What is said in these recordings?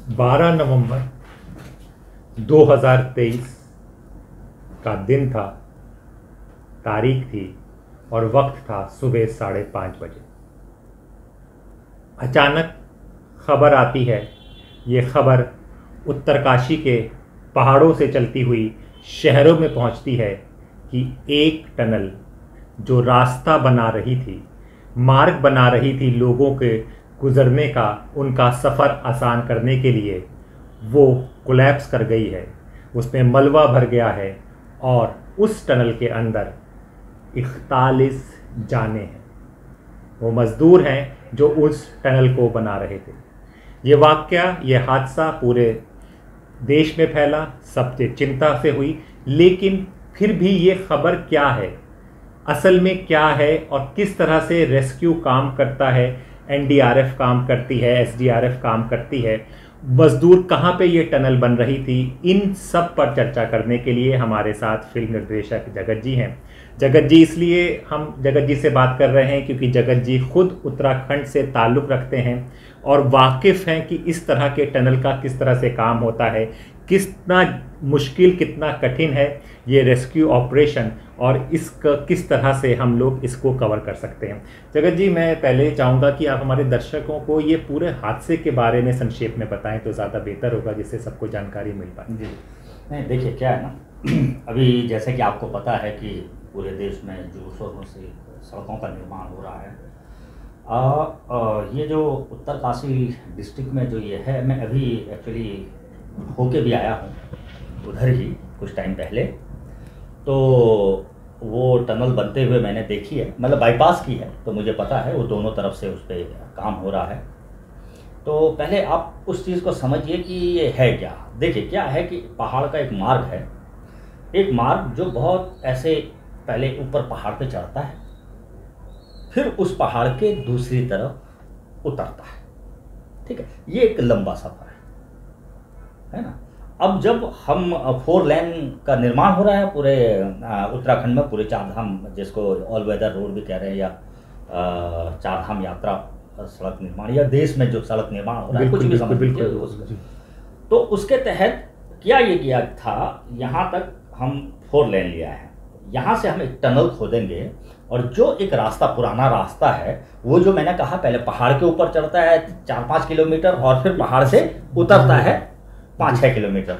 12 नवंबर 2023 का दिन था, तारीख थी और वक्त था सुबह 5:30 बजे। अचानक खबर आती है। ये खबर उत्तरकाशी के पहाड़ों से चलती हुई शहरों में पहुंचती है कि एक टनल जो रास्ता बना रही थी, मार्ग बना रही थी लोगों के गुजरने का, उनका सफ़र आसान करने के लिए, वो कोलैप्स कर गई है। उसमें मलबा भर गया है और उस टनल के अंदर 41 जानें हैं। वो मज़दूर हैं जो उस टनल को बना रहे थे। ये वाक़या, ये हादसा पूरे देश में फैला, सबसे चिंता से हुई। लेकिन फिर भी ये खबर क्या है, असल में क्या है और किस तरह से रेस्क्यू काम करता है, एनडीआरएफ काम करती है, एसडीआरएफ काम करती है, मजदूर कहाँ पे ये टनल बन रही थी, इन सब पर चर्चा करने के लिए हमारे साथ फिल्म निर्देशक जगत जी हैं। जगत जी, इसलिए हम जगत जी से बात कर रहे हैं क्योंकि जगत जी खुद उत्तराखंड से ताल्लुक़ रखते हैं और वाकिफ़ हैं कि इस तरह के टनल का किस तरह से काम होता है, कितना मुश्किल, कितना कठिन है ये रेस्क्यू ऑपरेशन और इसका किस तरह से हम लोग इसको कवर कर सकते हैं। जगत जी, मैं पहले चाहूँगा कि आप हमारे दर्शकों को ये पूरे हादसे के बारे में संक्षेप में बताएं तो ज़्यादा बेहतर होगा, जिससे सबको जानकारी मिल पाए। जी नहीं, देखिए क्या है ना, अभी जैसे कि आपको पता है कि पूरे देश में जोर शोरों से सड़कों का निर्माण हो रहा है। ये जो उत्तरकाशी डिस्ट्रिक्ट में जो ये है, मैं अभी एक्चुअली होके भी आया हूँ उधर ही कुछ टाइम पहले। तो वो टनल बनते हुए मैंने देखी है, मतलब बाईपास की है, तो मुझे पता है वो दोनों तरफ से उस पर काम हो रहा है। तो पहले आप उस चीज़ को समझिए कि ये है क्या। देखिए क्या है कि पहाड़ का एक मार्ग है, एक मार्ग जो बहुत ऐसे पहले ऊपर पहाड़ पे चढ़ता है, फिर उस पहाड़ के दूसरी तरफ उतरता है। ठीक है, ये एक लंबा सफ़र है ना। अब जब हम 4 लेन का निर्माण हो रहा है पूरे उत्तराखंड में, पूरे चारधाम, जिसको ऑल वेदर रोड भी कह रहे हैं, या चारधाम यात्रा सड़क निर्माण, या देश में जो सड़क निर्माण हो रहा है, कुछ भी समझ लीजिए। तो उसके तहत क्या ये किया था, यहाँ तक हम 4 लेन लिया है, यहाँ से हम एक टनल खोदेंगे और जो एक रास्ता, पुराना रास्ता है, वो जो मैंने कहा पहले पहाड़ के ऊपर चढ़ता है 4-5 किलोमीटर और फिर पहाड़ से उतरता है 5-6 किलोमीटर,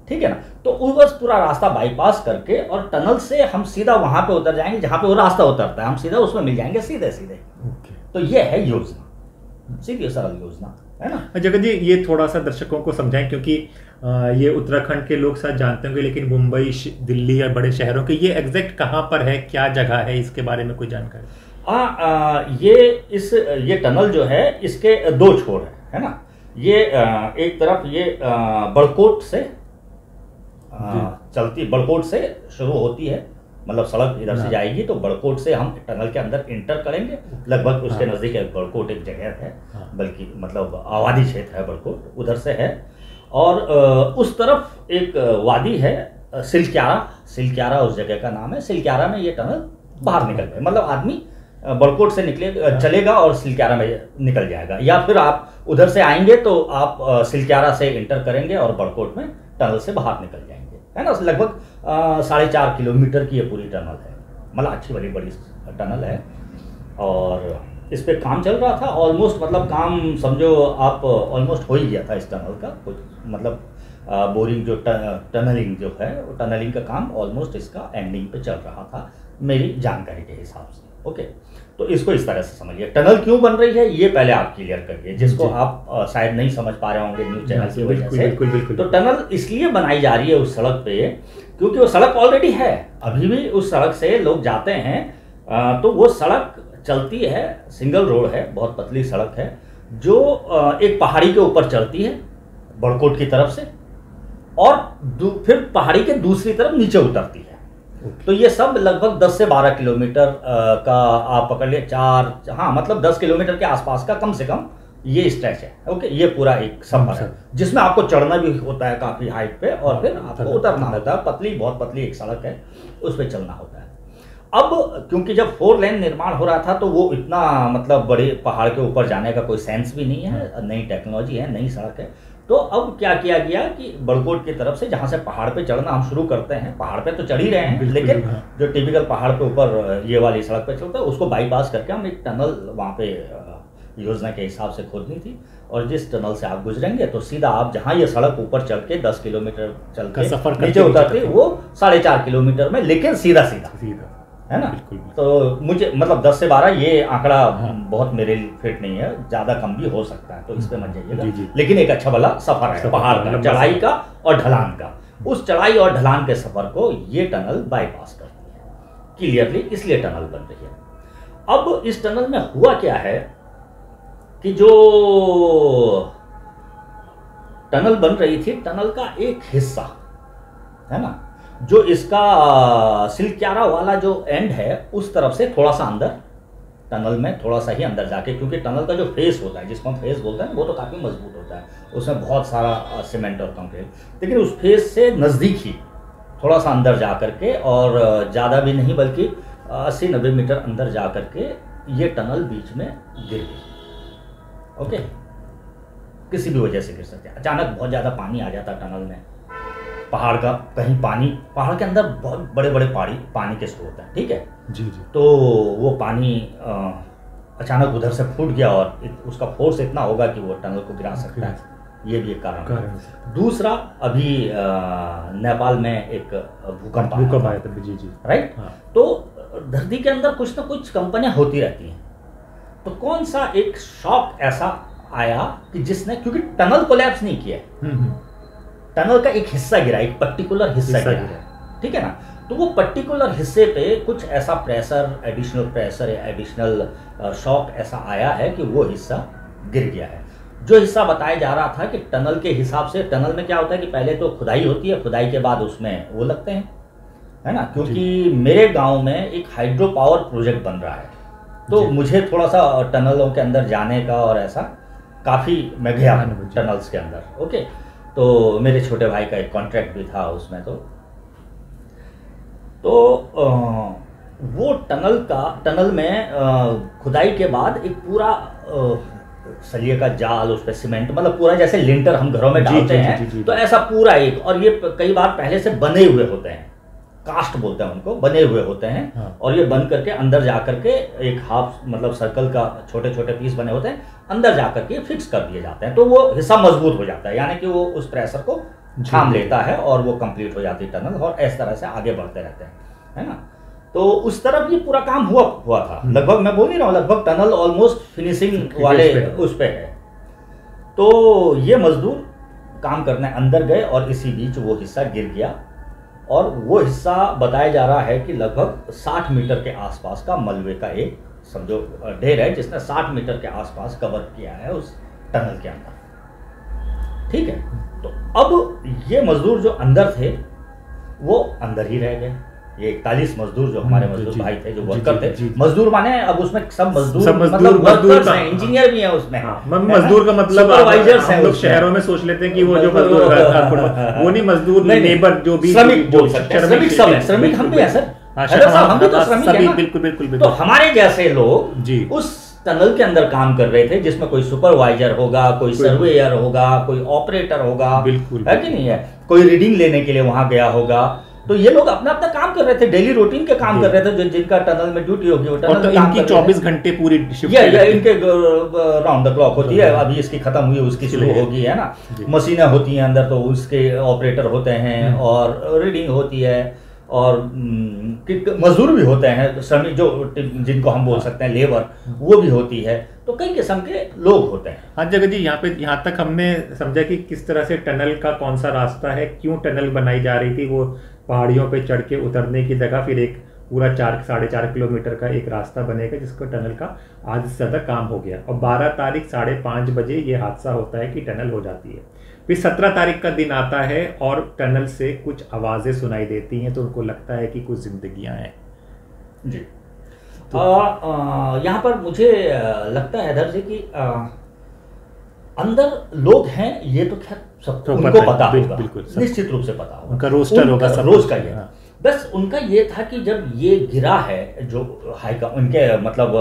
ठीक है ना। तो उस पूरा रास्ता बाईपास करके और टनल से हम सीधा वहां पे उतर जाएंगे जहां पे वो रास्ता उतरता है, हम सीधा उसमें मिल जाएंगे सीधे सीधे। तो ये है योजना, सीधी सरल योजना है ना। जगत जी, ये थोड़ा सा दर्शकों को समझाएं क्योंकि ये उत्तराखंड के लोग शायद जानते होंगे, लेकिन मुंबई, दिल्ली या बड़े शहरों के ये एग्जैक्ट कहाँ पर है, क्या जगह है, इसके बारे में कोई जानकारी? ये टनल जो है, इसके 2 छोर है ना। ये एक तरफ ये बड़कोट से चलती, बड़कोट से शुरू होती है, मतलब सड़क इधर से जाएगी तो बड़कोट से हम टनल के अंदर इंटर करेंगे। लगभग उसके नज़दीक एक बड़कोट एक जगह है, बल्कि मतलब आबादी क्षेत्र है बड़कोट, उधर से है। और उस तरफ एक वादी है सिलक्यारा उस जगह का नाम है। सिलक्यारा में ये टनल बाहर निकल गए, मतलब आदमी बड़कोट से चलेगा और सिलक्यारा में निकल जाएगा, या फिर आप उधर से आएंगे तो आप सिलक्यारा से इंटर करेंगे और बड़कोट में टनल से बाहर निकल जाएंगे, है ना। लगभग 4.5 किलोमीटर की ये पूरी टनल है, मतलब अच्छी बड़ी टनल है। और इस पे काम चल रहा था ऑलमोस्ट, मतलब काम समझो आप ऑलमोस्ट हो ही गया था इस टनल का, कुछ मतलब बोरिंग जो टनलिंग जो है, वो टनलिंग का काम ऑलमोस्ट इसका एंडिंग पे चल रहा था मेरी जानकारी के हिसाब से। ओके, तो इसको इस तरह से समझिए। टनल क्यों बन रही है ये पहले आप क्लियर करिए, जिसको आप शायद नहीं समझ पा रहे होंगे न्यूज़ चैनल की वजह से। बिल्कुल। तो टनल इसलिए बनाई जा रही है उस सड़क पे क्योंकि वो सड़क ऑलरेडी है, अभी भी उस सड़क से लोग जाते हैं। तो वो सड़क चलती है, सिंगल रोड है, बहुत पतली सड़क है, जो एक पहाड़ी के ऊपर चलती है बड़कोट की तरफ से, और फिर पहाड़ी के दूसरी तरफ नीचे उतरती है। तो ये सब लगभग 10 से 12 किलोमीटर का आप पकड़ लिए, मतलब 10 किलोमीटर के आसपास का कम से कम ये स्ट्रेच है। ओके, ये पूरा एक सफर है जिसमें आपको चढ़ना भी होता है काफी हाइट पे, और फिर आपको उतरना होता है। बहुत पतली एक सड़क है, उस पर चलना होता है। अब क्योंकि जब 4 लेन निर्माण हो रहा था तो वो इतना मतलब बड़े पहाड़ के ऊपर जाने का कोई सेंस भी नहीं है, नई टेक्नोलॉजी है, नई सड़क है। तो अब क्या किया गया कि बड़कोट की तरफ से जहाँ से पहाड़ पे चढ़ना हम शुरू करते हैं, पहाड़ पे तो चढ़ ही रहे हैं, लेकिन जो टिपिकल पहाड़ पे ऊपर ये वाली सड़क पे चलता है उसको बाईपास करके हम एक टनल वहाँ पे योजना के हिसाब से खोदनी थी। और जिस टनल से आप गुजरेंगे तो सीधा आप जहाँ ये सड़क ऊपर चढ़ के 10 किलोमीटर चल के सफर नीचे उतरती वो 4.5 किलोमीटर में, लेकिन सीधा है ना। तो मुझे मतलब 10 से 12 ये आंकड़ा बहुत मेरे लिए फिट नहीं है, ज्यादा कम भी हो सकता है, तो इस पे मत जाइएगा, लेकिन एक अच्छा भला सफर है पहाड़ का, चढ़ाई का और ढलान का। उस चढ़ाई और ढलान के सफर को ये टनल बाईपास करती है क्लियरली, इसलिए टनल बन रही है। अब इस टनल में हुआ क्या है कि जो टनल बन रही थी, टनल का एक हिस्सा है ना, जो इसका सिलक्यारा वाला जो एंड है उस तरफ से थोड़ा सा अंदर टनल में, थोड़ा सा ही अंदर जाके, क्योंकि टनल का जो फेस होता है जिसको हम फेस बोलते हैं वो तो काफ़ी मजबूत होता है, उसमें बहुत सारा सीमेंट और कंक्रीट, लेकिन उस फेस से नज़दीक ही थोड़ा सा अंदर जा करके, और ज़्यादा भी नहीं बल्कि 80-90 मीटर अंदर जा करके ये टनल बीच में गिर गई। ओके, किसी भी वजह से गिर सकते हैं, अचानक बहुत ज़्यादा पानी आ जाता टनल में, पहाड़ का कहीं पानी, पहाड़ के अंदर बहुत बड़े बड़े पानी के स्रोत हैं, ठीक है जी जी। तो वो पानी अचानक उधर से फूट गया और उसका फोर्स इतना होगा कि वो टनल को गिरा सकता है, ये भी एक कारण है। दूसरा, अभी नेपाल में एक भूकंप आया था, जी जी, राइट। तो धरती के अंदर कुछ ना कुछ कंपनियां होती रहती हैं, तो कौन सा एक शॉक ऐसा आया कि जिसने, क्योंकि टनल कोलैप्स नहीं किया, टनल का एक हिस्सा गिरा, एक पर्टिकुलर हिस्सा गिरा, ठीक है ना। तो वो पर्टिकुलर हिस्से पे कुछ ऐसा प्रेशर, एडिशनल प्रेशर या एडिशनल शॉक ऐसा आया है कि वो हिस्सा गिर गया है। जो हिस्सा बताया जा रहा था कि टनल के हिसाब से, टनल में क्या होता है कि पहले तो खुदाई होती है, खुदाई के बाद उसमें वो लगते हैं, है ना, क्योंकि मेरे गाँव में एक हाइड्रो पावर प्रोजेक्ट बन रहा है, तो मुझे थोड़ा सा टनलों के अंदर जाने का और ऐसा काफ़ी, मैं गया टनल्स के अंदर, ओके। तो मेरे छोटे भाई का एक कॉन्ट्रैक्ट भी था उसमें, तो वो टनल में खुदाई के बाद एक पूरा सरिये का जाल, उस पर सीमेंट, मतलब पूरा जैसे लिंटर हम घरों में डालते हैं, तो ऐसा पूरा एक, और ये कई बार पहले से बने हुए होते हैं, कास्ट बोलते हैं उनको, बने हुए होते हैं, और ये बन करके अंदर जा करके एक हाफ मतलब सर्कल का छोटे छोटे पीस बने होते हैं, अंदर जा करके फिक्स कर दिए जाते हैं, तो वो हिस्सा मजबूत हो जाता है, यानी कि वो उस प्रेशर को थाम लेता है और वो कंप्लीट हो जाती है टनल, और इस तरह से आगे बढ़ते रहते हैं, है ना। तो उस तरफ ये पूरा काम हुआ था, लगभग, मैं बोल नहीं रहा हूँ, लगभग टनल ऑलमोस्ट फिनिशिंग वाले उस पे है। तो ये मजदूर काम करने अंदर गए और इसी बीच वो हिस्सा गिर गया, और वो हिस्सा बताया जा रहा है कि लगभग 60 मीटर के आसपास का मलबे का एक समझो ढेर है, जिसने 60 मीटर के आसपास कवर किया है उस टनल के अंदर, ठीक है। तो अब ये मजदूर जो अंदर थे वो अंदर ही रह गए, ये 41 मजदूर जो हमारे मजदूर भाई थे, जो वर्कर थे, मजदूर माने अब उसमें सब मजदूर मतलब वर्कर्स हैं, इंजीनियर भी हैं उसमें, मजदूर का मतलब सुपरवाइजर्स हैं। लोग शहरों में सोच लेते हैं कि वो जो मजदूर वो नहीं, मजदूर लेबर जो भी श्रमिक बोल सकते हैं, श्रमिक सब है, श्रमिक हम भी हैं सर, हम भी तो श्रमिक हैं ना, बिल्कुल। तो हमारे जैसे लोग उस टनल के अंदर काम कर रहे थे, जिसमें कोई सुपरवाइजर होगा, कोई सर्वेयर होगा, कोई ऑपरेटर होगा, है कि नहीं है, कोई रीडिंग लेने के लिए वहां गया होगा, तो ये लोग अपना अपना काम कर रहे थे, डेली रूटीन के काम कर रहे थे, जिनका टनल में ड्यूटी होगी वो टनल में काम कर रहे थे। 24 घंटे पूरी शिफ्ट इनके राउंड द क्लॉक होती है, अभी इसकी खत्म हुई उसकी शुरू होगी, है ना। मशीनें होती हैं अंदर, तो उसके ऑपरेटर होते हैं, और रीडिंग होती है, और मजदूर भी होते हैं, श्रमिक जो जिनको हम बोल सकते हैं लेबर, वो भी होती है, तो कई किस्म के लोग होते हैं। हाँ जगत जी, यहाँ तक हमने समझा कि किस तरह से टनल का कौन सा रास्ता है, क्यों टनल बनाई जा रही थी, वो पहाड़ियों पे चढ़ के उतरने की जगह फिर एक पूरा 4-4.5 किलोमीटर का एक रास्ता बनेगा, जिसको टनल का आधे से ज़्यादा काम हो गया, और 12 तारीख 5:30 बजे ये हादसा होता है कि टनल हो जाती है। फिर 17 तारीख का दिन आता है और टनल से कुछ आवाज़ें सुनाई देती हैं, तो उनको लगता है कि कुछ जिंदगियां हैं जी। तो यहाँ पर मुझे लगता है इधर से कि अंदर लोग हैं, ये तो खैर सबको उनको पता होगा, निश्चित रूप से पता होगा, उनका रोस्टर होगा, सब रोज का ये, बस उनका ये था कि जब ये गिरा है, जो उनके मतलब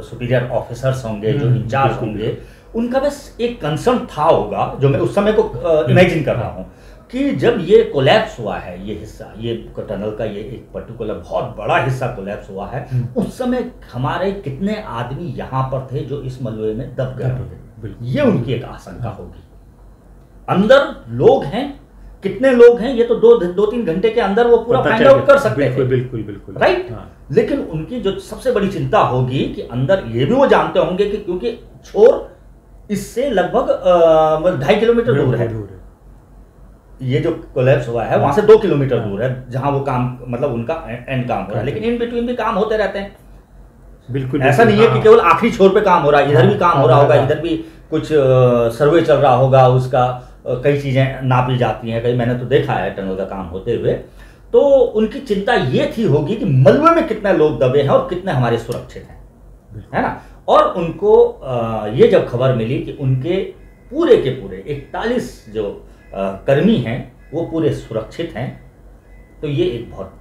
सुपीरियर ऑफिसर्स होंगे, जो इंचार्ज होंगे, उनका बस एक कंसर्न था होगा, जो मैं उस समय को इमेजिन कर रहा हूँ, कि जब ये कोलैप्स हुआ है, ये हिस्सा, ये टनल का ये एक पर्टिकुलर बहुत बड़ा हिस्सा कोलैप्स हुआ है, उस समय हमारे कितने आदमी यहाँ पर थे जो इस मलबे में दब गए थे, ये उनकी एक आशंका होगी। अंदर लोग हैं, कितने लोग हैं ये तो दो तीन घंटे के अंदर वो पूरा फाइंड आउट कर सकते थे, बिल्कुल राइट। लेकिन उनकी जो सबसे बड़ी चिंता होगी कि अंदर, ये भी वो जानते होंगे कि क्योंकि छोर इससे लगभग 2.5 किलोमीटर दूर है, ये जो कोलैप्स हुआ है वहां से 2 किलोमीटर दूर है जहां वो काम, मतलब उनका एंड काम हो रहा है, लेकिन इन बिटवीन भी काम होते रहते हैं। बिल्कुल ऐसा नहीं है कि केवल आखिरी छोर पे काम हो रहा है, इधर भी काम हो रहा होगा, इधर भी कुछ सर्वे चल रहा होगा, उसका कई चीजें नापी जाती हैं, कई मैंने तो देखा है टनल का काम होते हुए। तो उनकी चिंता ये थी होगी कि मलबे में कितने लोग दबे हैं और कितने हमारे सुरक्षित हैं, है ना। और उनको ये जब खबर मिली कि उनके पूरे के पूरे 41 जो कर्मी हैं वो पूरे सुरक्षित हैं, तो ये एक बहुत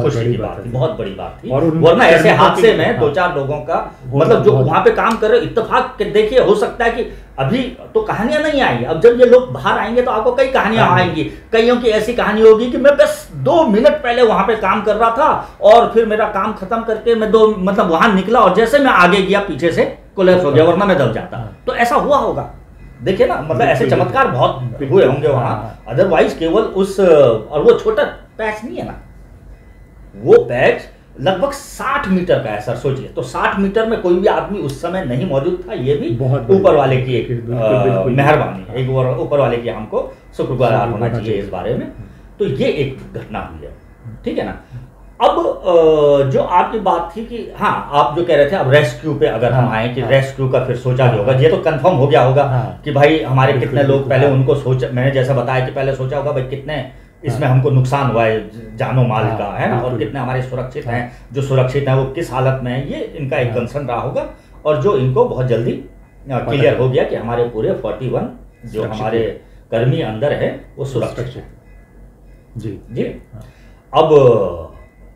खुशी की बात थी, बहुत बड़ी बात थी। वरना ऐसे हादसे में 2-4 लोगों का, मतलब जो वहां पे काम कर रहे, इत्तेफाक देखिए, हो सकता है कि अभी तो कहानियां नहीं आई, अब जब ये लोग बाहर आएंगे तो आपको कई कहानियां आएंगी। कईयों की ऐसी कहानी होगी कि मैं बस 2 मिनट पहले वहां पे काम कर रहा था और फिर मेरा काम खत्म करके मैं मतलब वहां निकला और जैसे मैं आगे गया पीछे से कोलैप्स हो गया, वरना मैं दब जाता। तो ऐसा हुआ होगा, देखिए ना, मतलब ऐसे चमत्कार बहुत हुए होंगे वहां। अदरवाइज केवल उस, और वो छोटा पैच नहीं है ना, वो पैच लगभग 60 मीटर का है सर, सोचिए। तो 60 मीटर में कोई भी आदमी उस समय नहीं मौजूद था, ये भी ऊपर वाले की एक मेहरबानी है, एक ऊपर वाले की हमको शुक्रगुजार होना चाहिए इस बारे में। तो ये एक घटना हुई है, ठीक है ना। अब जो आपकी बात थी कि हाँ, आप जो कह रहे थे अब रेस्क्यू पे अगर हम आए कि रेस्क्यू का फिर सोचा भी होगा, ये तो कंफर्म हो गया होगा कि भाई हमारे कितने लोग, पहले उनको सोचा, मैंने जैसा बताया कि पहले सोचा होगा भाई कितने इसमें हमको नुकसान हुआ है जानो माल का, है ना, और कितने हमारे सुरक्षित हैं, जो सुरक्षित हैं वो किस हालत में है, ये इनका एक कंसर्न रहा होगा। और जो इनको बहुत जल्दी क्लियर हो गया कि हमारे पूरे 41 जो हमारे कर्मी अंदर है वो सुरक्षित है। जी जी। अब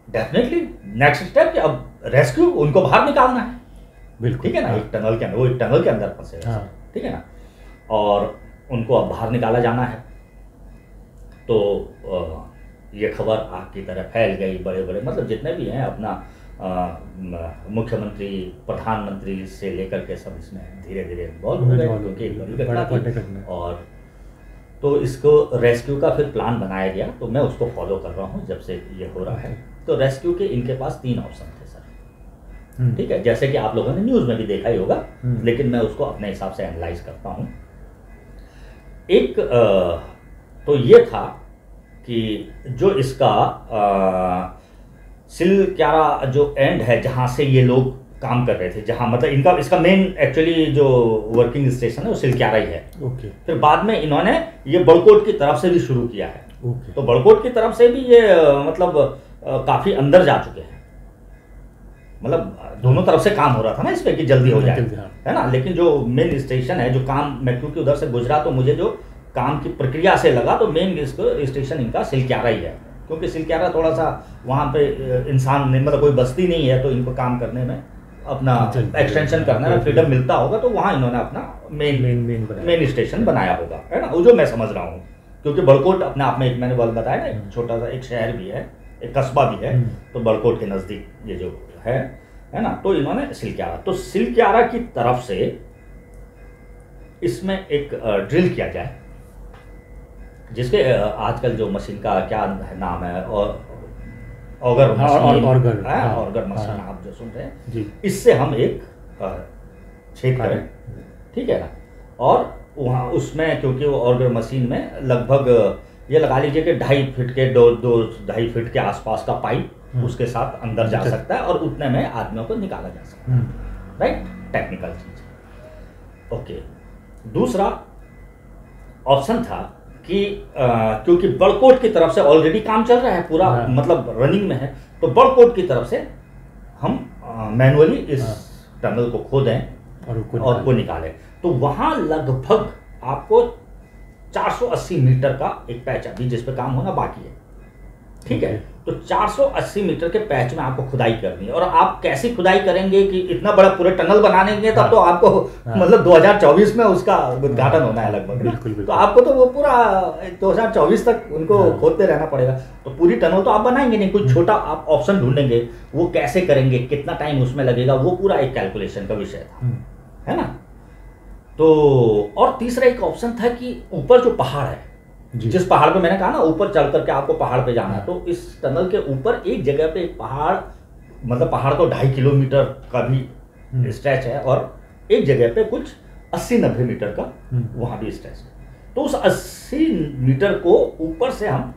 डेफिनेटली नेक्स्ट स्टेप कि अब रेस्क्यू, उनको बाहर निकालना है, बिल्कुल, ठीक है ना। एक टनल के अंदर, वो एक टनल के अंदर फंसे, ठीक है ना, और उनको अब बाहर निकाला जाना है। तो ये खबर आग की तरह फैल गई, बड़े बड़े मतलब जितने भी हैं अपना मुख्यमंत्री, प्रधानमंत्री से लेकर के सब इसमें धीरे धीरे इन्वॉल्व हो गए, क्योंकि एक बड़ी घटना थी। और तो इसको रेस्क्यू का फिर प्लान बनाया गया, तो मैं उसको फॉलो कर रहा हूँ जब से ये हो रहा है। तो रेस्क्यू के इनके पास 3 ऑप्शन थे सर, ठीक है, जैसे कि आप लोगों ने न्यूज़ में भी देखा ही होगा, लेकिन मैं उसको अपने हिसाब से एनालाइज करता हूँ। एक तो ये था कि जो इसका सिलक्यारा जो एंड है, जहाँ से ये लोग काम कर रहे थे, जहाँ मतलब इसका मेन एक्चुअली जो वर्किंग स्टेशन है वो सिलक्यारा ही है। फिर बाद में इन्होंने ये बड़कोट की तरफ से भी शुरू किया है। तो बड़कोट की तरफ से भी ये मतलब काफ़ी अंदर जा चुके हैं, मतलब दोनों तरफ से काम हो रहा था ना इस पे कि जल्दी हो जाए, है ना। लेकिन जो मेन स्टेशन है, जो काम, मैं क्योंकि उधर से गुजरा तो मुझे जो काम की प्रक्रिया से लगा, तो मेन स्टेशन इनका सिलक्यारा ही है, क्योंकि सिलक्यारा थोड़ा सा वहाँ पे इंसान नहीं, मतलब कोई बस्ती नहीं है, तो इनको काम करने में, अपना एक्सटेंशन करने में फ्रीडम मिलता होगा, तो वहाँ इन्होंने अपना मेन स्टेशन बनाया होगा, है ना। वो जो मैं समझ रहा हूँ, क्योंकि बड़कोट अपने आप में एक, मैंने बताया ना, एक छोटा सा एक शहर भी है, एक कस्बा भी है, तो बड़कोट के नज़दीक ये जो है ना। तो इन्होंने सिलक्यारा, तो सिलक्यारा की तरफ से इसमें एक ड्रिल किया जाए, जिसके आजकल जो मशीन का क्या नाम है, और ऑगर मशीन आप जो सुन रहे हैं, इससे हम एक छेद करें, ठीक है ना। और वहाँ उसमें, क्योंकि वो ऑगर मशीन में लगभग ये लगा लीजिए कि 2.5 फीट के 2.5 फीट के आसपास का पाइप उसके साथ अंदर जा सकता है, और उतने में आदमियों को निकाला जा सकता है, राइट, टेक्निकल चीज। ओके, दूसरा ऑप्शन था कि क्योंकि बड़कोट की तरफ से ऑलरेडी काम चल रहा है पूरा, मतलब रनिंग में है, तो बड़कोट की तरफ से हम मैनुअली इस टनल को खोदें और को निकालें। तो वहाँ लगभग आपको 480 मीटर का एक पैच अभी जिस पे काम होना बाकी है, ठीक है। तो 480 मीटर के पैच में आपको खुदाई करनी है। और आप कैसी खुदाई करेंगे कि इतना बड़ा पूरे टनल बनाने के तब तो आपको मतलब 2024 में उसका उद्घाटन होना है लगभग। तो आपको तो वो पूरा 2024 तक उनको खोदते रहना पड़ेगा। तो पूरी टनल तो आप बनाएंगे नहीं, कुछ छोटा आप ऑप्शन ढूंढेंगे। वो कैसे करेंगे, कितना टाइम उसमें लगेगा, वो पूरा एक कैलकुलेशन का विषय था, है ना। तो और तीसरा एक ऑप्शन था कि ऊपर जो पहाड़ है, जिस पहाड़ पे मैंने कहा ना ऊपर चल करके आपको पहाड़ पे जाना है, तो इस टनल के ऊपर एक जगह पे एक पहाड़, मतलब पहाड़ तो 2.5 किलोमीटर का भी स्ट्रेच है, और एक जगह पे कुछ 80-90 मीटर का वहां भी स्ट्रेच है। तो उस 80 मीटर को ऊपर से हम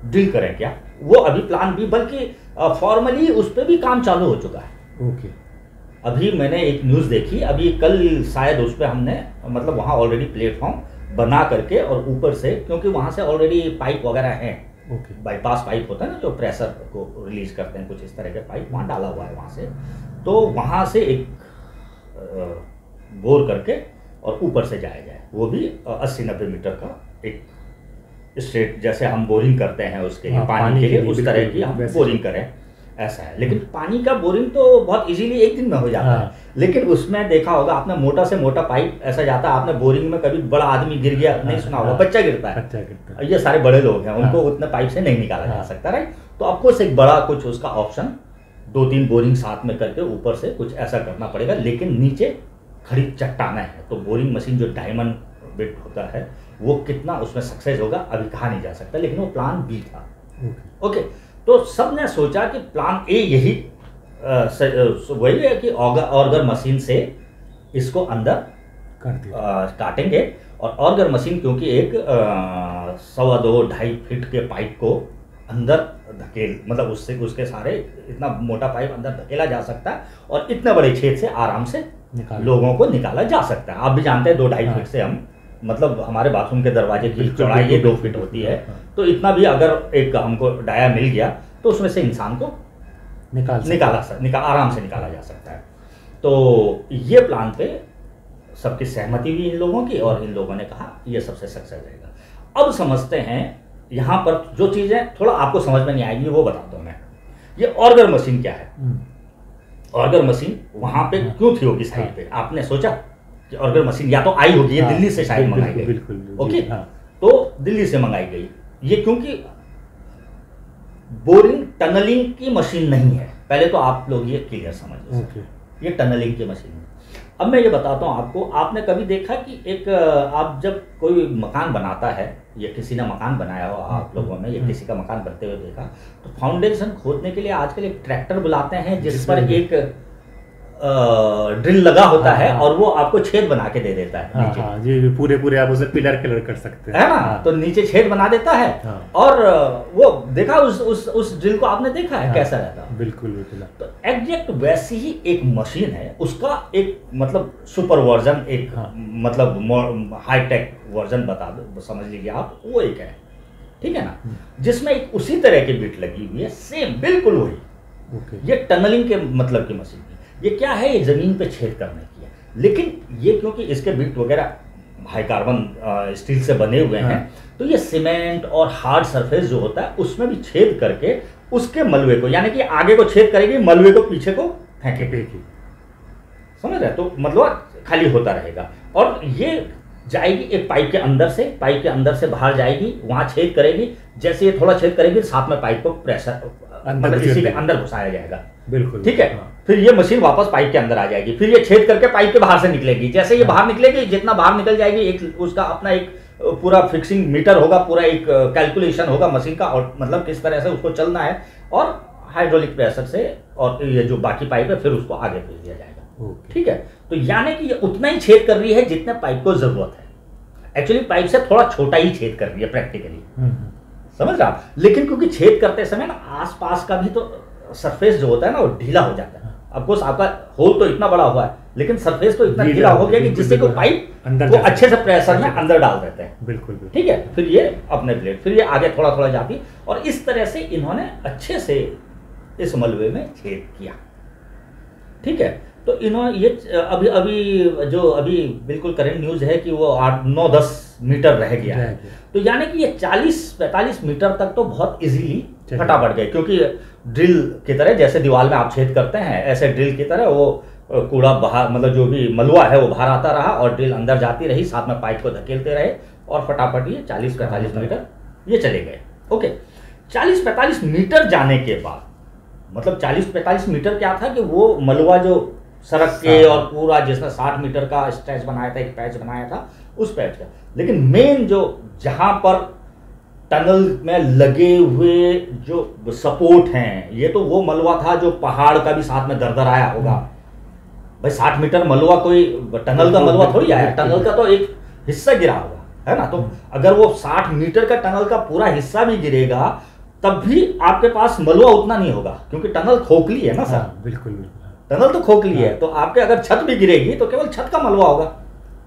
ड्रिल करें क्या, वो अभी प्लान भी, बल्कि फॉर्मली उस पर भी काम चालू हो चुका है। ओके। अभी मैंने एक न्यूज़ देखी, अभी कल शायद उस पर हमने मतलब वहाँ ऑलरेडी प्लेटफॉर्म बना करके और ऊपर से, क्योंकि वहाँ से ऑलरेडी पाइप वगैरह हैं, बाईपास पाइप होता है ना जो प्रेशर को रिलीज करते हैं, कुछ इस तरह के पाइप वहाँ डाला हुआ है वहाँ से। तो वहाँ से एक बोर करके और ऊपर से जाया जाए, वो भी 80-90 मीटर का एक स्ट्रेट, जैसे हम बोरिंग करते हैं उसके लिए पानी के लिए, उस तरह की हम बोरिंग करें, ऐसा है। लेकिन पानी का बोरिंग तो बहुत इजीली एक दिन में हो जाता है, लेकिन उसमें देखा होगा आपने मोटा से मोटा पाइप ऐसा जाता है। आपने बोरिंग में कभी बड़ा आदमी गिर गया नहीं सुना होगा, बच्चा गिरता है, ये सारे बड़े लोग हैं, उनको उतने पाइप से नहीं निकाला जा सकता, राइट। तो आपको एक बड़ा कुछ उसका ऑप्शन 2-3 बोरिंग साथ में करके ऊपर से कुछ ऐसा करना पड़ेगा, लेकिन नीचे खड़ी चट्टाना है। तो बोरिंग मशीन जो डायमंड बिट होता है वो कितना उसमें सक्सेस होगा अभी कहा नहीं जा सकता, लेकिन वो प्लान बी था। ओके। तो सब ने सोचा कि प्लान ए यही वही है कि ऑर्गर मशीन से इसको अंदर काटेंगे, और ऑर्गर मशीन क्योंकि एक 1.25-2.5 फीट के पाइप को अंदर धकेल, मतलब उससे उसके सारे इतना मोटा पाइप अंदर धकेला जा सकता है, और इतने बड़े छेद से आराम से लोगों को निकाला जा सकता है। आप भी जानते हैं 2-2.5 फीट से हम, मतलब हमारे बाथरूम के दरवाजे की चौड़ाई 2 फीट होती है, तो इतना भी अगर एक हमको डाया मिल गया तो उसमें से इंसान को आराम से निकाला जा सकता है। तो ये प्लान पे सबकी सहमति हुई इन लोगों की, और इन लोगों ने कहा ये सबसे सक्सेस रहेगा। अब समझते हैं यहाँ पर जो चीज़ें थोड़ा आपको समझ में नहीं आएगी वो बताता हूँ मैं। ये ऑर्गर मशीन क्या है, ऑर्गर मशीन वहाँ पे क्यों थी होगी साइड पे, आपने सोचा कि ऑर्गर मशीन या तो आई होगी, ये दिल्ली से शायद मंगाई गई, ओके। तो दिल्ली से मंगाई गई ये, क्योंकि बोरिंग टनलिंग की मशीन नहीं है, पहले तो आप लोग ये क्लियर समझ लीजिए, ये टनलिंग की मशीन है। अब मैं ये बताता हूँ आपको, आपने कभी देखा कि एक आप जब कोई मकान बनाता है, या किसी ने मकान बनाया हो आप लोगों ने, या किसी का मकान बनते हुए देखा, तो फाउंडेशन खोदने के लिए आजकल एक ट्रैक्टर बुलाते हैं जिस पर एक ड्रिल लगा होता है, और वो आपको छेद बना के दे देता है नीचे। जी पूरे आप उसे पिलर कलर कर सकते हैं, है ना। तो नीचे छेद बना देता है, और वो देखा उस ड्रिल को आपने देखा है कैसा रहता है। बिल्कुल। तो एग्जैक्ट वैसी ही एक मशीन है, उसका एक मतलब सुपर वर्जन, एक मतलब हाईटेक वर्जन बता दो, समझ लीजिए आप, वो एक है, ठीक है ना, जिसमें एक उसी तरह की बिट लगी हुई है, सेम बिल्कुल वही। ये टनलिंग के मतलब की मशीन है। ये क्या है, ये जमीन पे छेद करने की है, लेकिन ये क्योंकि इसके बिट वगैरह हाई कार्बन स्टील से बने हुए हैं, तो ये सीमेंट और हार्ड सरफेस जो होता है उसमें भी छेद करके उसके मलबे को, यानी कि आगे को छेद करेगी, मलबे को पीछे को फेंकेगी, समझ रहे। तो मतलब खाली होता रहेगा, और ये जाएगी एक पाइप के अंदर से बाहर जाएगी, वहां छेद करेगी, जैसे ये थोड़ा छेद करेगी साथ में पाइप को प्रेशर मतलब इसी के अंदर घुसाया जाएगा, बिल्कुल, ठीक है। फिर ये मशीन वापस पाइप के अंदर आ जाएगी, फिर ये छेद करके पाइप के बाहर से निकलेगी, जैसे ये बाहर निकलेगी, जितना बाहर निकल जाएगी एक उसका अपना एक पूरा फिक्सिंग मीटर होगा, पूरा एक कैलकुलेशन होगा मशीन का, और मतलब किस तरह से उसको चलना है, और हाइड्रोलिक प्रेशर से, और ये जो बाकी पाइप है फिर उसको आगे भेज दिया जाएगा, ठीक है। तो यानी कि ये उतना ही छेद कर रही है जितने पाइप को जरूरत है, एक्चुअली पाइप से थोड़ा छोटा ही छेद कर रही है प्रैक्टिकली, समझ रहे आप। लेकिन क्योंकि छेद करते समय ना आसपास का भी तो सरफेस जो होता है ना वो ढीला हो जाता है। ऑफकोर्स आपका होल तो इतना बड़ा हुआ है, लेकिन सरफेस तो इतना ढीला हो गया कि जिससे को पाइप वो अच्छे से प्रेशर में अंदर डाल देते हैं, बिल्कुल, ठीक है। फिर ये अपने प्लेट, फिर ये आगे थोड़ा थोड़ा जाती, और इस तरह से इन्होंने अच्छे से इस मलबे में छेद किया, ठीक है। तो इन्होंने ये अभी बिल्कुल करंट न्यूज है कि वो 8-9-10 मीटर रह गया है। तो यानी कि ये 40-45 मीटर तक तो बहुत इजीली फटाफट गए, क्योंकि ड्रिल की तरह जैसे दीवार में आप छेद करते हैं, ऐसे ड्रिल की तरह वो कूड़ा बाहर, मतलब जो भी मलुआ है वो बाहर आता रहा और ड्रिल अंदर जाती रही, साथ में पाइप को धकेलते रहे और फटाफट ये 40-45 मीटर ये चले गए। ओके, 40-45 मीटर जाने के बाद, मतलब 40-45 मीटर क्या था कि वो मलुआ जो सड़क के और पूरा जिसने 60 मीटर का स्ट्रेच बनाया था, एक पैच बनाया था, उस पैच का। लेकिन मेन जो जहां पर टनल में लगे हुए जो सपोर्ट हैं, ये तो वो मलुआ था जो पहाड़ का भी साथ में दरदर आया होगा। भाई 60 मीटर मलुआ कोई टनल का मलुआ थोड़ी आया, टनल का तो एक हिस्सा गिरा होगा, है ना। तो अगर वो 60 मीटर का टनल का पूरा हिस्सा भी गिरेगा तब भी आपके पास मलुआ उतना नहीं होगा, क्योंकि टनल खोखली है ना सर। बिल्कुल, टनल तो खोखली है, तो आपके अगर छत भी गिरेगी तो केवल छत का मलुआ होगा।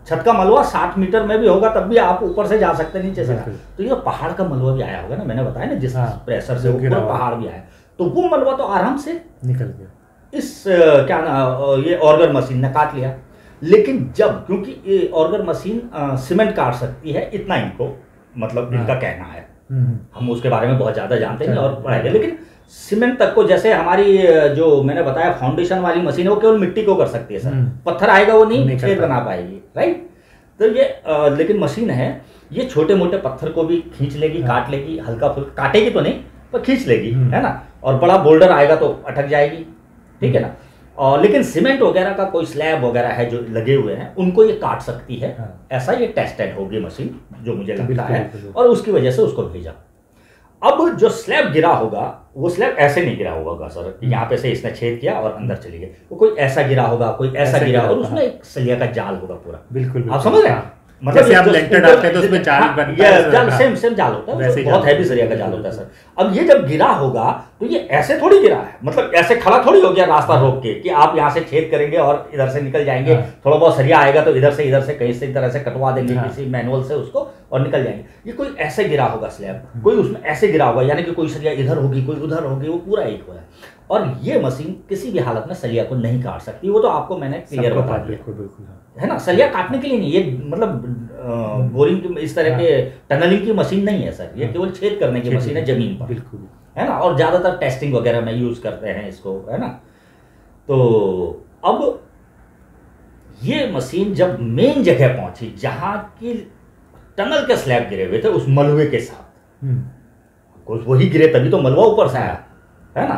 छत का मलुआ 60 मीटर में भी होगा तब भी आप ऊपर से जा सकते नीचे से। तो ये पहाड़ का मलुआ भी आया होगा ना, मैंने बताया ना, जिस प्रेशर से ऊपर पहाड़ भी आया, तो वो मलुआ तो आराम से निकल गया। इस क्या ना, ये ऑर्गर मशीन ने काट लिया। लेकिन जब, क्योंकि ये ऑर्गर मशीन सीमेंट काट सकती है, इतना इनको मतलब इनका कहना है, हम उसके बारे में बहुत ज्यादा जानते नहीं और पढ़ाएंगे, लेकिन सीमेंट तक को, जैसे हमारी जो मैंने बताया फाउंडेशन वाली मशीन है, वो केवल मिट्टी को कर सकती है सर, पत्थर आएगा वो नहीं छेद बना पाएगी, राइट। तो ये लेकिन मशीन है, ये छोटे मोटे पत्थर को भी खींच लेगी, काट लेगी, हल्का फुल्का काटेगी तो नहीं पर खींच लेगी, है ना। और बड़ा बोल्डर आएगा तो अटक जाएगी, ठीक है ना। और लेकिन सीमेंट वगैरह का कोई स्लैब वगैरह है जो लगे हुए हैं, उनको ये काट सकती है। ऐसा ये टेस्टेड होगी मशीन, जो मुझे लगता है, और उसकी वजह से उसको भेजा। अब जो स्लैब गिरा होगा, वो स्लैब ऐसे नहीं गिरा होगा सर, यहाँ पे से इसने छेद किया और अंदर चली गई, वो कोई ऐसा गिरा होगा, कोई ऐसा गिरा, और उसमें एक सलिया का जाल होगा पूरा। बिल्कुल, आप समझ रहे हैं, मतलब जैसे आप लेंटर डालते हैं तो उसमें जाल बनता है, जाल सेम जाल होता है, बहुत हैवी सरिया का जाल होता है सर। अब ये जब गिरा होगा तो ये ऐसे थोड़ी गिरा है, मतलब ऐसे खड़ा थोड़ी हो गया रास्ता रोक के कि आप यहाँ से छेद करेंगे और इधर से निकल जाएंगे, थोड़ा बहुत सरिया आएगा तो इधर से कहीं से तरह से कटवा देंगे किसी मैनुअल से उसको और निकल जाएंगे। ये कोई ऐसे गिरा होगा स्लैब, कोई उसमें ऐसे गिरा होगा, यानी कि कोई सरिया इधर होगी कोई उधर होगी, वो पूरा एक होगा। और ये मशीन किसी भी हालत में सलिया को नहीं काट सकती, वो तो आपको मैंने क्लियर बता दिया, है ना। सलिया काटने के लिए नहीं, ये मतलब बोरिंग की इस तरह के टनलिंग की मशीन नहीं है सर, ये केवल छेद करने की मशीन है जमीन पर, बिल्कुल, है ना। और ज्यादातर टेस्टिंग वगैरह में यूज करते हैं इसको, है ना। तो अब ये मशीन जब मेन जगह पहुंची जहां की टनल के स्लैब गिरे हुए थे, उस मलबे के साथ, कुछ वही गिरे तभी तो मलबा ऊपर से आया, है ना।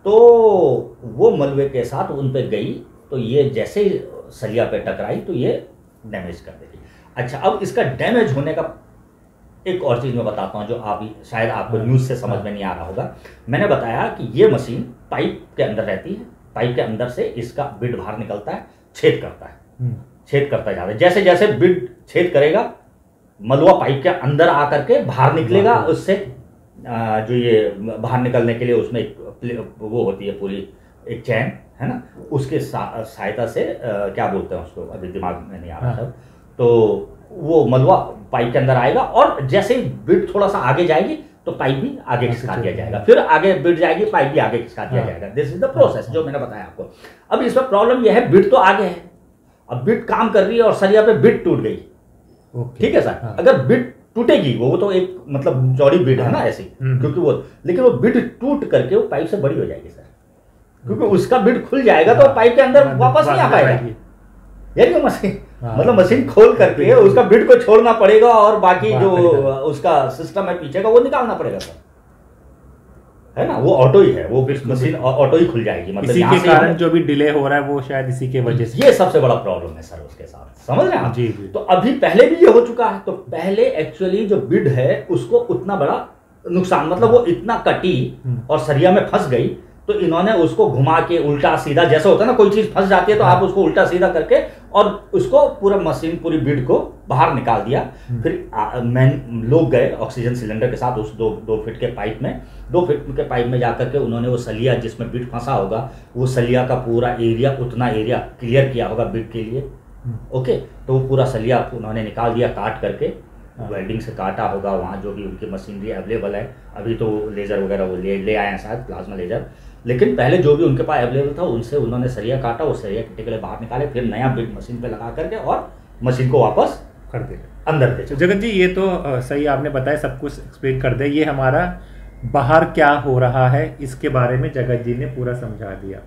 तो वो मलबे के साथ उन पे गई, तो ये जैसे ही सलिया पे टकराई तो ये डैमेज कर देगी। अच्छा, अब इसका डैमेज होने का एक और चीज मैं बताता हूँ जो आप शायद आपको न्यूज से समझ में नहीं आ रहा होगा। मैंने बताया कि ये मशीन पाइप के अंदर रहती है, पाइप के अंदर से इसका बिड बाहर निकलता है, छेद करता है, छेद करता जाता है। जैसे जैसे बिड छेद करेगा, मलुआ पाइप के अंदर आकर के बाहर निकलेगा, उससे जो ये बाहर निकलने के लिए उसमें वो होती है पूरी एक चैन, है ना, उसके सहायता से क्या बोलते हैं उसको, अभी दिमाग में नहीं आ रहा था। तो वो मलुआ पाइप के अंदर आएगा और जैसे ही बिड थोड़ा सा आगे जाएगी तो पाइप भी आगे खिसका दिया जाएगा, फिर आगे बिड जाएगी, पाइप भी आगे खिसका दिया जाएगा। दिस इज द प्रोसेस जो मैंने बताया आपको। अब इसमें प्रॉब्लम यह है, बिड तो आगे है, अब बिड काम कर रही है और सरिया पे बिड टूट गई, ठीक है सर। अगर बिड टूटेगी, वो तो एक मतलब चौड़ी बिड है ना ऐसी, क्योंकि वो, लेकिन वो बिड टूट करके वो पाइप से बड़ी हो जाएगी सर, क्योंकि उसका बिड खुल जाएगा तो पाइप के अंदर वापस नहीं आ पाएगा। यानी मशीन मतलब मशीन खोल करके उसका बिड को छोड़ना पड़ेगा और बाकी जो उसका सिस्टम है पीछे का वो निकालना पड़ेगा सर, है ना। वो ऑटो ही है, वो मशीन ऑटो ही खुल जाएगी, मतलब इसी के कारण जो भी डिले हो रहा है वो शायद इसी के वजह से, ये सबसे बड़ा प्रॉब्लम है सर उसके साथ, समझ रहे हैं आप। जी। तो अभी पहले भी ये हो चुका है, तो पहले एक्चुअली जो बिड है उसको उतना बड़ा नुकसान, मतलब वो इतना कटी और सरिया में फंस गई, तो इन्होंने उसको घुमा के उल्टा सीधा, जैसे होता है ना कोई चीज फंस जाती है तो आप उसको उल्टा सीधा करके और उसको पूरा मशीन पूरी बिड को बाहर निकाल दिया। फिर लोग गए ऑक्सीजन सिलेंडर के साथ उस 2 फीट के पाइप में, 2 फीट के पाइप में जाकर के उन्होंने वो सलिया जिसमें बिड फंसा होगा, वो सलिया का पूरा एरिया, उतना एरिया क्लियर किया होगा बिड के लिए, ओके। तो वो पूरा सलिया उन्होंने निकाल दिया, काट करके वेल्डिंग से काटा होगा, वहाँ जो भी उनकी मशीनरी अवेलेबल है, अभी तो लेज़र वगैरह वो ले आए हैं शायद, प्लाज्मा लेज़र, लेकिन पहले जो भी उनके पास अवेलेबल था उनसे उन्होंने सरिया काटा, वो सरिया के टिकले बाहर निकाले, फिर नया बिड मशीन पे लगा करके और मशीन को वापस कर दिया। अंदर भेजा। जगत जी ये तो सही आपने बताया, सब कुछ एक्सप्लेन कर दिया। ये हमारा बाहर क्या हो रहा है इसके बारे में जगत जी ने पूरा समझा दिया।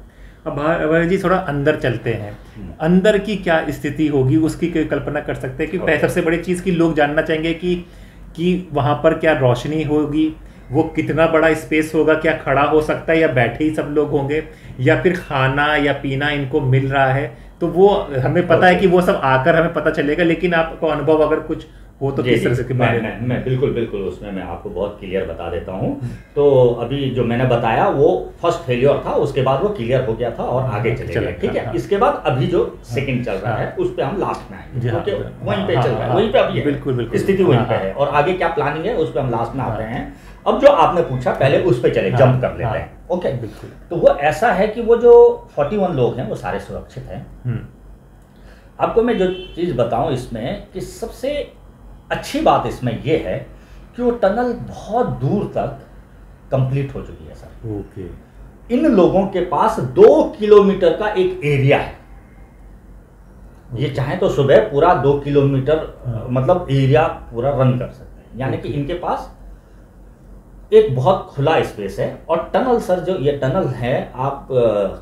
अब भैया जी थोड़ा अंदर चलते हैं, अंदर की क्या स्थिति होगी उसकी कोई कल्पना कर सकते हैं? क्योंकि सबसे बड़ी चीज़ की लोग जानना चाहेंगे कि वहाँ पर क्या रोशनी होगी, वो कितना बड़ा स्पेस होगा, क्या खड़ा हो सकता है या बैठे ही सब लोग होंगे, या फिर खाना या पीना इनको मिल रहा है? तो वो हमें पता है कि वो सब आकर हमें पता चलेगा, लेकिन आपको अनुभव अगर कुछ हो तो किस तरह से के बारे में? मैं बिल्कुल उसमें मैं आपको बहुत क्लियर बता देता हूँ। तो अभी जो मैंने बताया वो फर्स्ट फेलियर था, उसके बाद वो क्लियर हो गया था और आगे चले गए, ठीक है। इसके बाद अभी जो सेकंड चल रहा है उस पर हम लास्ट में आएंगे, क्योंकि वहीं पे चल रहा है, वहीं पे अभी बिल्कुल स्थिति वहीं पे है, और आगे क्या प्लानिंग है उस पर हम लास्ट में आते हैं। अब जो आपने पूछा पहले उस पर चले, जंप कर लेते हैं, ओके। तो वो ऐसा है कि वो जो 41 लोग हैं वो सारे सुरक्षित हैं। आपको मैं जो चीज़ बताऊं इसमें कि सबसे अच्छी बात इसमें यह है कि वो टनल बहुत दूर तक कंप्लीट हो चुकी है सर। ओके। इन लोगों के पास 2 किलोमीटर का एक एरिया है। ये चाहे तो सुबह पूरा 2 किलोमीटर मतलब एरिया पूरा रन कर सकते हैं, यानी कि इनके पास एक बहुत खुला स्पेस है। और टनल सर, जो ये टनल है, आप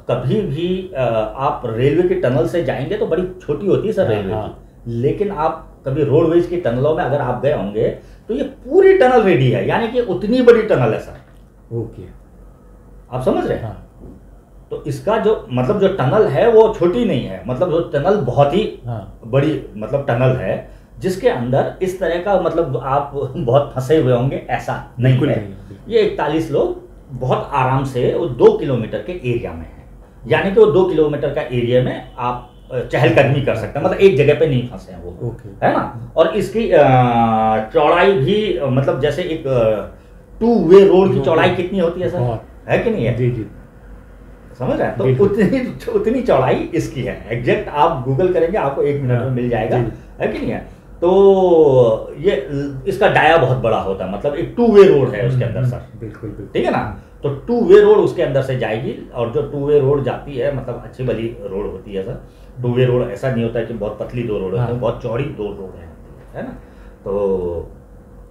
कभी भी आप रेलवे की टनल से जाएंगे तो बड़ी छोटी होती है सर रेलवे की, लेकिन आप कभी रोडवेज की टनलों में अगर आप गए होंगे तो ये पूरी टनल रेडी है, यानी कि उतनी बड़ी टनल है सर। ओके, आप समझ रहे हैं? तो इसका जो मतलब जो टनल है वो छोटी नहीं है, मतलब जो टनल बहुत ही बड़ी मतलब टनल है, जिसके अंदर इस तरह का मतलब आप बहुत फंसे हुए होंगे ऐसा नहीं है। ये 41 लोग बहुत आराम से वो 2 किलोमीटर के एरिया में है, यानी कि वो 2 किलोमीटर का एरिया में आप चहलकदमी कर सकते हैं, मतलब एक जगह पे नहीं फंसे हैं वो, है ना। और इसकी चौड़ाई भी मतलब जैसे एक 2 वे रोड की चौड़ाई कितनी होती है सर, है कि नहीं है? जी जी, समझ रहे हैं? तो उतनी चौड़ाई इसकी है। एग्जैक्ट आप गूगल करेंगे आपको 1 मिनट में मिल जाएगा, है कि नहीं है? तो ये इसका डाया बहुत बड़ा होता है, मतलब एक 2 वे रोड है उसके अंदर सर। बिल्कुल, ठीक है ना। तो 2 वे रोड उसके अंदर से जाएगी, और जो 2 वे रोड जाती है मतलब अच्छी भली रोड होती है सर। 2 वे रोड ऐसा नहीं होता है कि बहुत पतली 2 रोड होती है, बहुत चौड़ी 2 रोड है ना। तो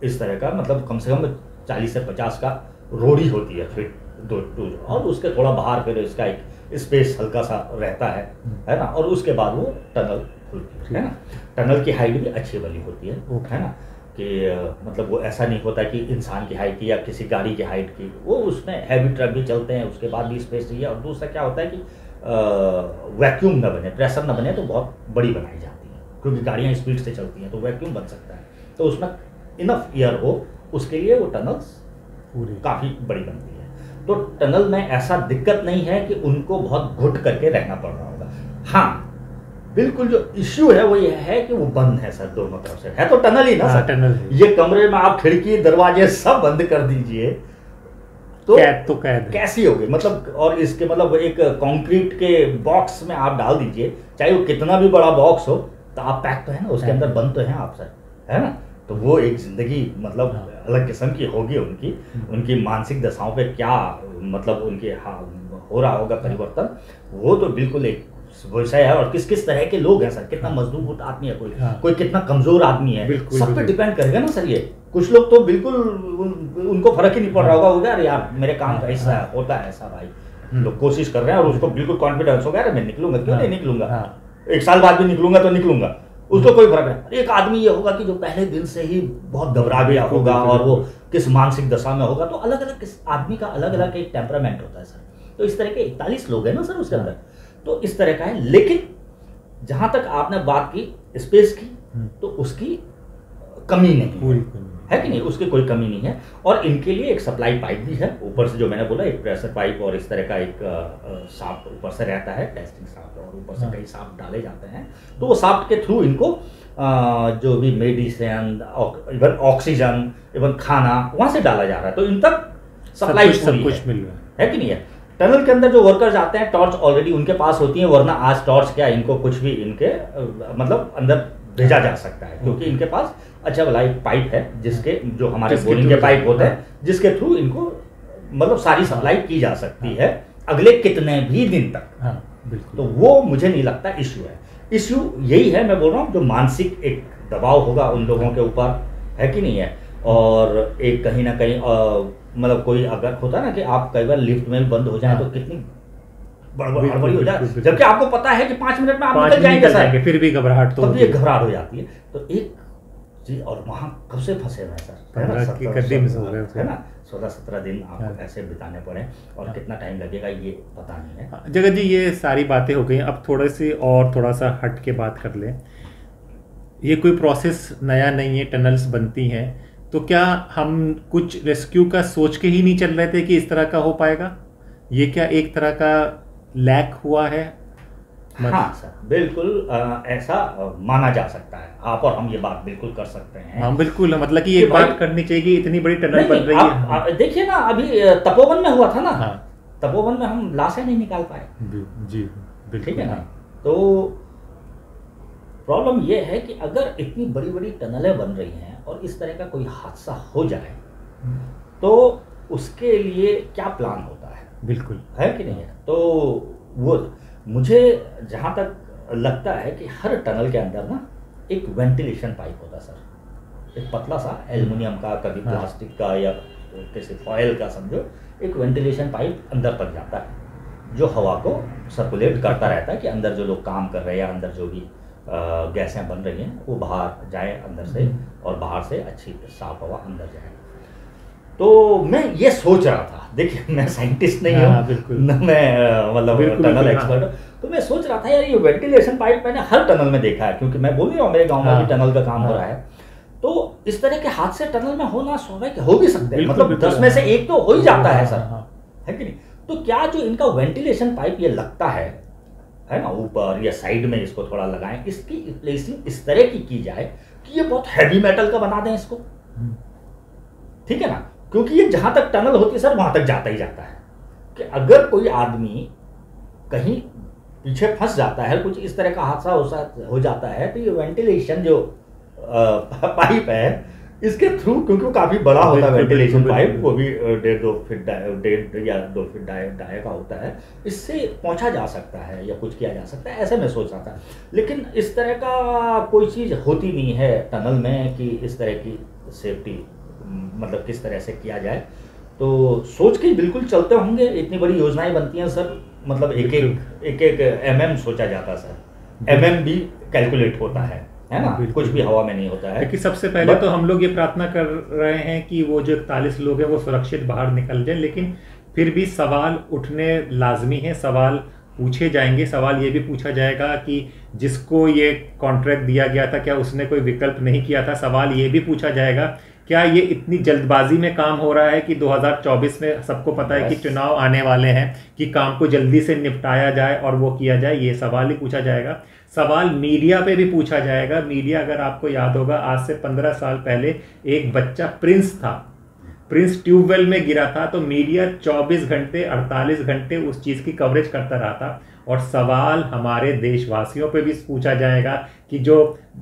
इस तरह का मतलब कम से कम 40 से 50 का रोड ही होती है फिर 2, और उसके थोड़ा बाहर फिर इसका एक स्पेस हल्का सा रहता है ना। और उसके बाद वो टनल खुलती है ना। टनल की हाइट भी अच्छी भली होती है ना, कि मतलब वो ऐसा नहीं होता कि इंसान की हाइट की या किसी गाड़ी की हाइट की, वो उसमें हैवी ट्रक भी चलते हैं, उसके बाद भी स्पेस चाहिए। और दूसरा क्या होता है कि वैक्यूम न बने, प्रेशर न बने, तो बहुत बड़ी बनाई जाती है, क्योंकि गाड़ियाँ स्पीड से चलती हैं तो वैक्यूम बन सकता है, तो उसमें इनफ एयर हो, उसके लिए वो टनल्स काफ़ी बड़ी बनती है। तो टनल में ऐसा दिक्कत नहीं है कि उनको बहुत घुट करके रहना पड़ रहा होगा। हाँ, बिल्कुल जो इश्यू है वो ये है कि वो बंद है सर, दोनों तरफ से है तो टनल ही ना सर। टनल ये कमरे में आप खिड़की दरवाजे सब बंद कर दीजिए तो कैद कैसी होगी मतलब। और इसके मतलब एक कंक्रीट के बॉक्स में आप डाल दीजिए, चाहे वो कितना भी बड़ा बॉक्स हो, तो आप पैक तो है ना, उसके अंदर बंद तो है आप सर, है ना। तो वो एक जिंदगी मतलब अलग किस्म की होगी उनकी मानसिक दशाओं पे क्या मतलब उनके हो रहा होगा परिवर्तन, वो तो बिल्कुल एक विषय है। और किस किस तरह के लोग हैं सर, कितना मजबूत आदमी है कोई कितना कमजोर आदमी है, सब पे डिपेंड करेगा ना सर। ये कुछ लोग तो बिल्कुल उनको फर्क ही नहीं पड़ रहा होगा, अरे यार मेरे काम का ऐसा होता है ऐसा, भाई लोग कोशिश कर रहे हैं और उसको बिल्कुल कॉन्फिडेंस होगा, अरे मैं निकलूंगा, क्यों नहीं निकलूंगा, 1 साल बाद भी निकलूंगा तो निकलूंगा, उसको कोई फर्क नहीं। एक आदमी ये होगा कि जो पहले दिन से ही बहुत घबरा गया होगा और वो किस मानसिक दशा में होगा, तो अलग अलग किस आदमी का अलग अलग एक टेम्परामेंट होता है सर। तो इस तरह के 41 लोग हैं ना सर उसके अंदर, तो इस तरह का है। लेकिन जहां तक आपने बात की स्पेस की, तो उसकी कमी नहीं है कि नहीं, उसकी कोई कमी नहीं है। और इनके लिए एक सप्लाई पाइप भी है ऊपर से, जो मैंने बोला एक प्रेशर पाइप और इस तरह का एक शाफ्ट ऊपर से रहता है, टेस्टिंग शाफ्ट, और ऊपर से कई शाफ्ट डाले जाते हैं। तो वो शाफ्ट के थ्रू इनको जो भी मेडिसिन, इवन ऑक्सीजन, इवन खाना वहां से डाला जा रहा है, तो इन तक सप्लाई सब कुछ मिल रहा है कि नहीं है। टनल के अंदर जो वर्कर्स आते हैं, टॉर्च ऑलरेडी उनके पास होती है, वरना आज टॉर्च क्या इनको कुछ भी इनके मतलब अंदर भेजा जा सकता है, क्योंकि इनके पास अच्छा वाला एक पाइप है, जिसके जो हमारे बोरिंग के पाइप होते हैं, जिसके थ्रू इनको मतलब सारी सप्लाई की जा सकती है अगले कितने भी दिन तक। तो वो मुझे नहीं लगता इश्यू है। इश्यू यही है, मैं बोल रहा हूँ, जो मानसिक एक दबाव होगा उन लोगों के ऊपर, है कि नहीं है। और एक कहीं ना कहीं मतलब कोई अगर होता ना कि आप कई बार लिफ्ट में भी बंद हो जाए तो कितनी हड़बड़ी हो जाए, जबकि आपको पता है कि 5 मिनट में आप निकल जाएंगे सर, फिर भी घबराहट तो तब भी घबराहट हो जाती है। तो एक चीज, और वहाँ कब से फंसे हुए सर, है ना, 16-17 दिन आपको ऐसे बिताने पड़े, और कितना टाइम लगेगा ये पता नहीं है। जगत जी, ये सारी बातें हो गई, अब थोड़ा सा हट के बात कर लें। ये कोई प्रोसेस नया नहीं है, टनल्स बनती हैं, तो क्या हम कुछ रेस्क्यू का सोच के ही नहीं चल रहे थे कि इस तरह का हो पाएगा? ये क्या एक तरह का लैक हुआ है? हाँ सर, बिल्कुल ऐसा माना जा सकता है। आप और हम ये बात बिल्कुल कर सकते हैं। हाँ बिल्कुल, मतलब कि ये बात करनी चाहिए कि इतनी बड़ी टनल बन रही है। देखिए ना, अभी तपोवन में हुआ था ना, हाँ। तपोवन में हम लाशें नहीं निकाल पाए। जी बिल्कुल, ठीक है ना। तो प्रॉब्लम ये है कि अगर इतनी बड़ी बड़ी टनलें बन रही हैं और इस तरह का कोई हादसा हो जाए तो उसके लिए क्या प्लान होता है, बिल्कुल, है कि नहीं है। तो वो मुझे जहाँ तक लगता है कि हर टनल के अंदर ना एक वेंटिलेशन पाइप होता है सर, एक पतला सा एल्युमिनियम का, कभी प्लास्टिक का या किसी फॉयल का, समझो एक वेंटिलेशन पाइप अंदर तक जाता है जो हवा को सर्कुलेट करता रहता है कि अंदर जो लोग काम कर रहे हैं या अंदर जो भी गैसें बन रही हैं वो बाहर जाए अंदर से, और बाहर से अच्छी साफ हवा अंदर जाए। तो मैं ये सोच रहा था, देखिए मैं साइंटिस्ट नहीं हूँ न मैं मतलब टनल एक्सपर्ट, तो मैं सोच रहा था यार ये वेंटिलेशन पाइप मैंने हर टनल में देखा है, क्योंकि मैं बोल रहा हूँ मेरे गांव में भी टनल का काम हो रहा है। तो इस तरह के हादसे टनल में होना स्वाभाविक हो भी सकते हैं, मतलब 10 में से 1 तो हो ही जाता है सर, है कि नहीं। तो क्या जो इनका वेंटिलेशन पाइप ये लगता है ना, ऊपर या साइड में इसको थोड़ा लगाएं, इसकी रिप्लेसिंग इस तरह की जाए कि ये बहुत हैवी मेटल का बना दें इसको, ठीक है ना, क्योंकि ये जहां तक टनल होती है सर वहां तक जाता ही जाता है। कि अगर कोई आदमी कहीं पीछे फंस जाता है, कुछ इस तरह का हादसा हो जाता है, तो ये वेंटिलेशन जो पाइप है इसके थ्रू, क्योंकि वो काफी बड़ा होता है वेंटिलेशन पाइप, वो भी 1.5 या 2 फीट डाय का होता है, इससे पहुंचा जा सकता है या कुछ किया जा सकता है, ऐसे मैं सोच रहा था। लेकिन इस तरह का कोई चीज़ होती नहीं है टनल में कि इस तरह की सेफ्टी मतलब किस तरह से किया जाए। तो सोच के बिल्कुल चलते होंगे, इतनी बड़ी योजनाएं बनती हैं सर, मतलब एक MM सोचा जाता है सर, MM भी कैलकुलेट होता है ना, कुछ भी हवा में नहीं होता है। लेकिन सबसे पहले तो हम लोग ये प्रार्थना कर रहे हैं कि वो जो 41 लोग हैं वो सुरक्षित बाहर निकल जाए, लेकिन फिर भी सवाल उठने लाजमी है, सवाल पूछे जाएंगे। सवाल ये भी पूछा जाएगा कि जिसको ये कॉन्ट्रैक्ट दिया गया था क्या उसने कोई विकल्प नहीं किया था। सवाल ये भी पूछा जाएगा क्या ये इतनी जल्दबाजी में काम हो रहा है कि 2024 में सबको पता है कि चुनाव आने वाले हैं, कि काम को जल्दी से निपटाया जाए और वो किया जाए। ये सवाल ही पूछा जाएगा। सवाल मीडिया पे भी पूछा जाएगा। मीडिया, अगर आपको याद होगा, आज से 15 साल पहले एक बच्चा प्रिंस था, प्रिंस ट्यूबवेल में गिरा था, तो मीडिया 24 घंटे 48 घंटे उस चीज़ की कवरेज करता रहा था। और सवाल हमारे देशवासियों पे भी पूछा जाएगा कि जो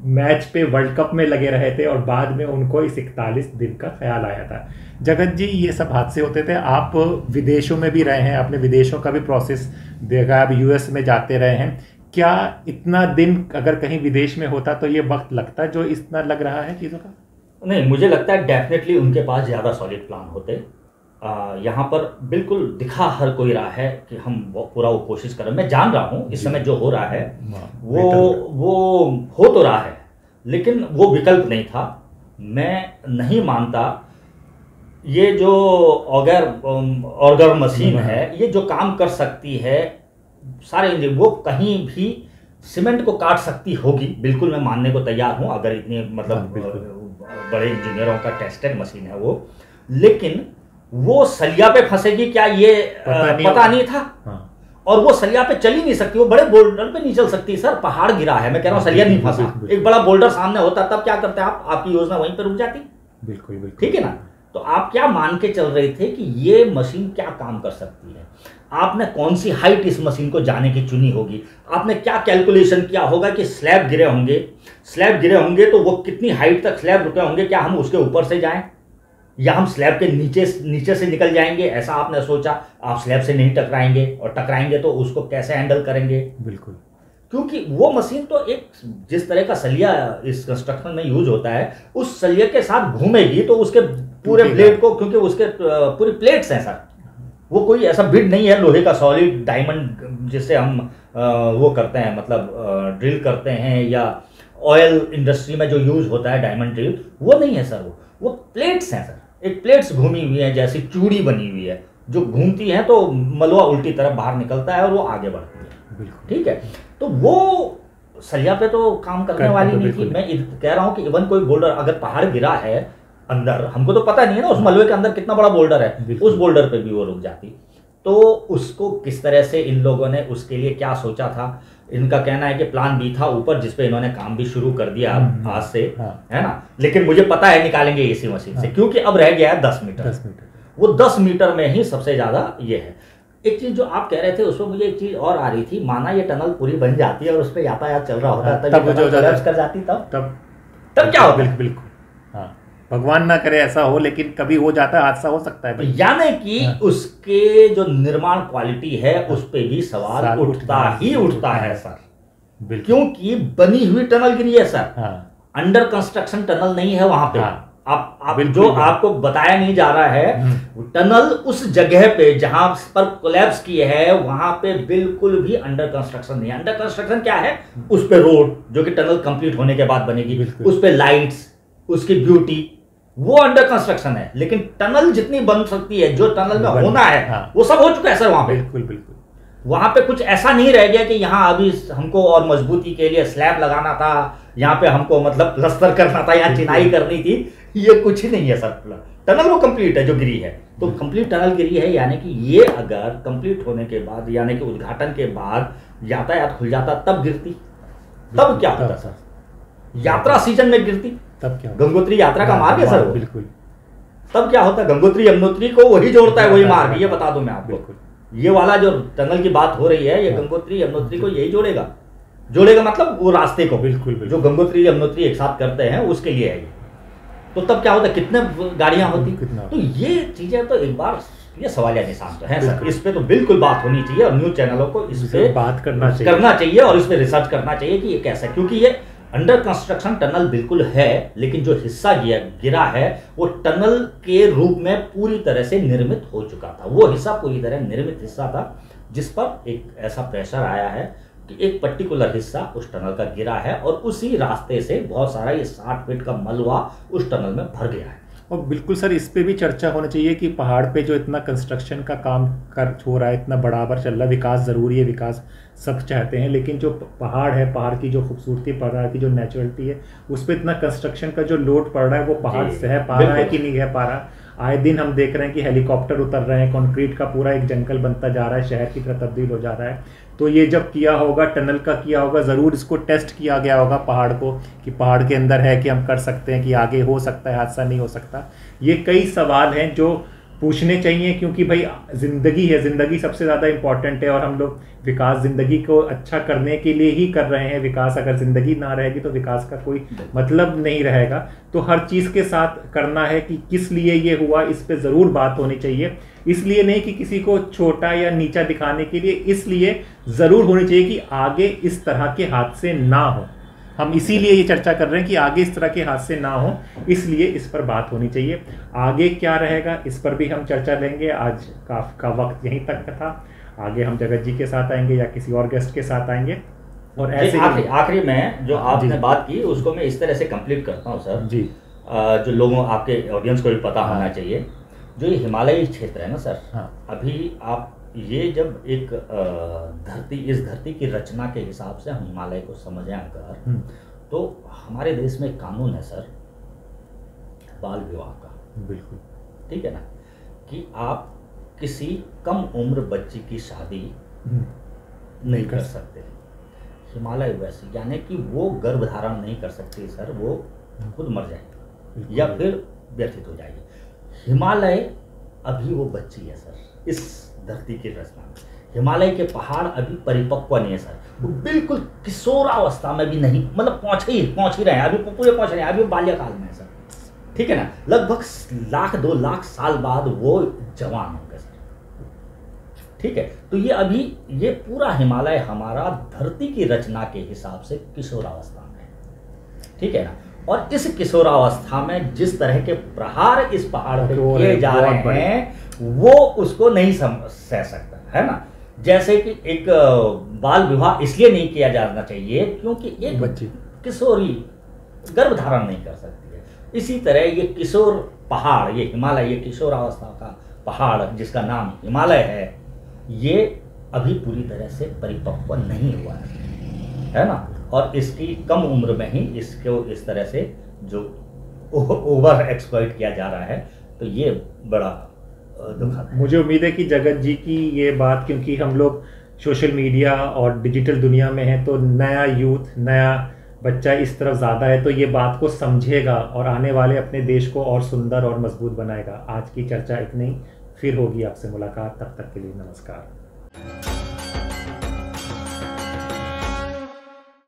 मैच पे वर्ल्ड कप में लगे रहे थे और बाद में उनको इस 41 दिन का ख्याल आया था। जगत जी, ये सब हादसे होते थे। आप विदेशों में भी रहे हैं, आपने विदेशों का भी प्रोसेस देखा, आप US में जाते रहे हैं। क्या इतना दिन अगर कहीं विदेश में होता तो ये वक्त लगता जो इतना लग रहा है चीज़ों का? नहीं, मुझे लगता है डेफिनेटली उनके पास ज़्यादा सॉलिड प्लान होते। यहाँ पर बिल्कुल दिखा हर कोई रहा है कि हम पूरा वो कोशिश कर रहे हैं। मैं जान रहा हूँ इस समय जो हो रहा है वो हो तो रहा है, लेकिन वो विकल्प नहीं था। मैं नहीं मानता ये जो ऑर्गर मशीन है ये जो काम कर सकती है सारे इंजन, वो कहीं भी सीमेंट को काट सकती होगी, बिल्कुल मैं मानने को तैयार हूँ, अगर इतने मतलब बड़े इंजीनियरों का टेस्टेड मशीन है वो। लेकिन वो सलिया पे फंसेगी क्या ये पता नहीं था। और वो सलिया पे चल ही नहीं सकती, वो बड़े बोल्डर पे नहीं चल सकती सर। पहाड़ गिरा है, मैं कह रहा हूँ सलिया नहीं फंसा, एक बड़ा बोल्डर सामने होता तब क्या करते आप, आपकी योजना वहीं पर रुक जाती। बिल्कुल, ठीक है ना। तो आप क्या मान के चल रहे थे कि ये मशीन क्या काम कर सकती है? आपने कौन सी हाइट इस मशीन को जाने की चुनी होगी? आपने क्या कैलकुलेशन किया होगा कि स्लैब गिरे होंगे तो वो कितनी हाइट तक स्लैब रुके होंगे? क्या हम उसके ऊपर से जाएं या हम स्लैब के नीचे से निकल जाएंगे? ऐसा आपने सोचा? आप स्लैब से नहीं टकराएंगे, और टकराएंगे तो उसको कैसे हैंडल करेंगे? बिल्कुल। क्योंकि वो मशीन तो एक जिस तरह का सलिया इस कंस्ट्रक्शन में यूज होता है, उस सलिया के साथ घूमेगी तो उसके पूरे ब्लेड को, क्योंकि उसके पूरी प्लेट्स हैं सर, वो कोई ऐसा बिड नहीं है लोहे का सॉलिड डायमंड जिससे हम वो करते हैं, मतलब ड्रिल करते हैं, या ऑयल इंडस्ट्री में जो यूज होता है डायमंड ड्रिल, वो नहीं है सर। वो प्लेट्स हैं सर, एक प्लेट्स घूमी हुई है जैसी चूड़ी बनी हुई है, जो घूमती है तो मलवा उल्टी तरफ बाहर निकलता है और वो आगे बढ़ती है। ठीक है, तो वो सलिया पे तो काम करने वाली नहीं थी। मैं कह रहा हूं कि इवन कोई बोल्डर अगर पहाड़ गिरा है अंदर, हमको तो पता नहीं है ना उस मलबे के अंदर कितना बड़ा बोल्डर है, उस बोल्डर पे भी वो रुक जाती। तो उसको किस तरह से इन लोगों ने उसके लिए क्या सोचा था, इनका कहना है कि प्लान बी था ऊपर, जिसपे इन्होंने काम भी शुरू कर दिया आज से, है ना। लेकिन मुझे पता है निकालेंगे इसी मशीन से, क्योंकि अब रह गया है 10 मीटर। वो 10 मीटर में ही सबसे ज्यादा ये है। एक चीज जो आप कह रहे थे उसमें मुझे एक चीज और आ रही थी, माना ये टनल पूरी बन जाती है और उस पर यातायात चल रहा होता है, तब कोलैप्स कर जाती, तब क्या होता है? बिल्कुल, हाँ, भगवान ना करे ऐसा हो, लेकिन कभी हो जाता है, हादसा हो सकता है। यानी कि उसके जो निर्माण क्वालिटी है उस पे भी सवाल उठता ही उठता है सर, क्योंकि बनी हुई टनल गिरी है सर, अंडर कंस्ट्रक्शन टनल नहीं है वहां पे। आप जो आपको बताया नहीं जा रहा है, टनल उस जगह पे जहां पर कोलैप्स की है वहां पे बिल्कुल भी अंडर कंस्ट्रक्शन नहीं है। अंडर कंस्ट्रक्शन क्या है? उस पे रोड जो कि टनल कंप्लीट होने के बाद बनेगी, उस पे लाइट्स, उसकी ब्यूटी, वो अंडर कंस्ट्रक्शन है। लेकिन टनल जितनी बन सकती है, जो टनल में होना है, वो सब हो चुका है सर वहां पे। बिल्कुल वहां पे कुछ ऐसा नहीं रह गया कि यहाँ अभी हमको और मजबूती के लिए स्लैब लगाना था, यहाँ पे हमको मतलब प्लस्तर करना था या चिनाई करनी थी, ये कुछ ही नहीं है सर। टनल वो कंप्लीट है जो गिरी है, तो कंप्लीट टनल गिरी है। यानी कि ये अगर कंप्लीट होने के बाद, यानी कि उद्घाटन के बाद यातायात खुल जाता तब गिरती, तब क्या होता सर? यात्रा सीजन में गिरती, तब क्या? गंगोत्री यात्रा का मार्ग है सर, बिल्कुल। तब क्या होता? गंगोत्री यमुनोत्री को वही जोड़ता है, वही मार्ग, ये बता दूं मैं आपको। ये वाला जो टनल की बात हो रही है, ये गंगोत्री यमुनोत्री को यही जोड़ेगा मतलब वो रास्ते को, बिल्कुल जो गंगोत्री यमुनोत्री एक साथ करते हैं उसके लिए है ये। तो तब क्या होता, कितने गाड़ियां होती? तो ये चीजें तो एक बार ये सवालिया निशान तो है सर, इस पे तो बिल्कुल बात होनी चाहिए और न्यूज चैनलों को इस पे बात करना चाहिए और इस पे रिसर्च करना चाहिए कि ये कैसा है। क्योंकि ये अंडर कंस्ट्रक्शन टनल बिल्कुल है, लेकिन जो हिस्सा गिरा है वो टनल के रूप में पूरी तरह से निर्मित हो चुका था। वो हिस्सा पूरी तरह निर्मित हिस्सा था, जिस पर एक ऐसा प्रेशर आया है कि एक पर्टिकुलर हिस्सा उस टनल का गिरा है और उसी रास्ते से बहुत सारा ये 60 फीट का मलबा उस टनल में भर गया है। और बिल्कुल सर, इस पे भी चर्चा होनी चाहिए कि पहाड़ पे जो इतना कंस्ट्रक्शन का काम हो रहा है, इतना बराबर चल रहा है, विकास ज़रूरी है, विकास सब चाहते हैं, लेकिन जो पहाड़ है, पहाड़ की जो खूबसूरती, पहाड़ की जो नेचुरलिटी है, उस पर इतना कंस्ट्रक्शन का जो लोड पड़ रहा है, वो पहाड़ सह पा रहा है कि नहीं है पा रहा। आए दिन हम देख रहे हैं कि हेलीकॉप्टर उतर रहे हैं, कंक्रीट का पूरा एक जंगल बनता जा रहा है, शहर की तरह तब्दील हो जा रहा है। तो ये जब किया होगा, टनल का किया होगा, ज़रूर इसको टेस्ट किया गया होगा पहाड़ को, कि पहाड़ के अंदर है कि हम कर सकते हैं, कि आगे हो सकता है, हादसा नहीं हो सकता। ये कई सवाल हैं जो पूछने चाहिए, क्योंकि भाई ज़िंदगी है, ज़िंदगी सबसे ज़्यादा इम्पॉर्टेंट है और हम लोग विकास ज़िंदगी को अच्छा करने के लिए ही कर रहे हैं। विकास अगर ज़िंदगी ना रहेगी तो विकास का कोई मतलब नहीं रहेगा। तो हर चीज़ के साथ करना है कि किस लिए ये हुआ, इस पे ज़रूर बात होनी चाहिए। इसलिए नहीं कि किसी को छोटा या नीचा दिखाने के लिए, इसलिए ज़रूर होनी चाहिए कि आगे इस तरह के हादसे ना हो। हम इसीलिए ये चर्चा कर रहे हैं कि आगे इस तरह के हादसे ना हो, इसलिए इस पर बात होनी चाहिए। आगे क्या रहेगा इस पर भी हम चर्चा लेंगे। आज का वक्त यहीं तक था। आगे हम जगत जी के साथ आएंगे या किसी और गेस्ट के साथ आएंगे। और ऐसे आखिरी में जो आपने बात की उसको मैं इस तरह से कंप्लीट करता हूँ सर जी, जो लोगों आपके ऑडियंस को भी पता होना चाहिए। जो ये हिमालयी क्षेत्र है ना सर, अभी आप ये जब एक इस धरती की रचना के हिसाब से हम हिमालय को समझें अगर, तो हमारे देश में कानून है सर बाल विवाह का, बिल्कुल ठीक है ना, कि आप किसी कम उम्र बच्ची की शादी नहीं कर सकते। हिमालय वैसे, यानी कि वो गर्भ धारण नहीं कर सकती सर, वो खुद मर जाएगी या फिर व्यथित हो जाएगी। हिमालय अभी वो बच्ची है सर इस धरती की रचना में। हिमालय के पहाड़ अभी परिपक्व नहीं है सर, वो बिल्कुल किशोरावस्था में भी नहीं, मतलब पहुंच ही रहे हैं, अभी पूरे पहुंच रहे हैं, अभी बाल्यकाल में है सर, ठीक है ना। लगभग 1 लाख 2 लाख साल बाद वो जवान होंगे सर। ठीक है। तो ये अभी ये पूरा हिमालय हमारा धरती की रचना के हिसाब से किशोरावस्था में है, ठीक है ना। और इस किशोरावस्था में जिस तरह के प्रहार इस पहाड़ पे किए जा रहे हैं वो उसको नहीं सह सकता है ना। जैसे कि एक बाल विवाह इसलिए नहीं किया जाना चाहिए क्योंकि एक किशोरी गर्भ धारण नहीं कर सकती है। इसी तरह ये किशोर पहाड़, ये हिमालय, ये किशोरावस्था का पहाड़ जिसका नाम हिमालय है, ये अभी पूरी तरह से परिपक्व नहीं हुआ है ना। और इसकी कम उम्र में ही इसको इस तरह से जो ओवर एक्सप्लॉइट किया जा रहा है, तो ये बड़ा दुखद है। मुझे उम्मीद है कि जगत जी की ये बात, क्योंकि हम लोग सोशल मीडिया और डिजिटल दुनिया में हैं, तो नया यूथ, नया बच्चा इस तरफ ज़्यादा है, तो ये बात को समझेगा और आने वाले अपने देश को और सुंदर और मजबूत बनाएगा। आज की चर्चा इतनी, फिर होगी आपसे मुलाकात, तब तक के लिए नमस्कार।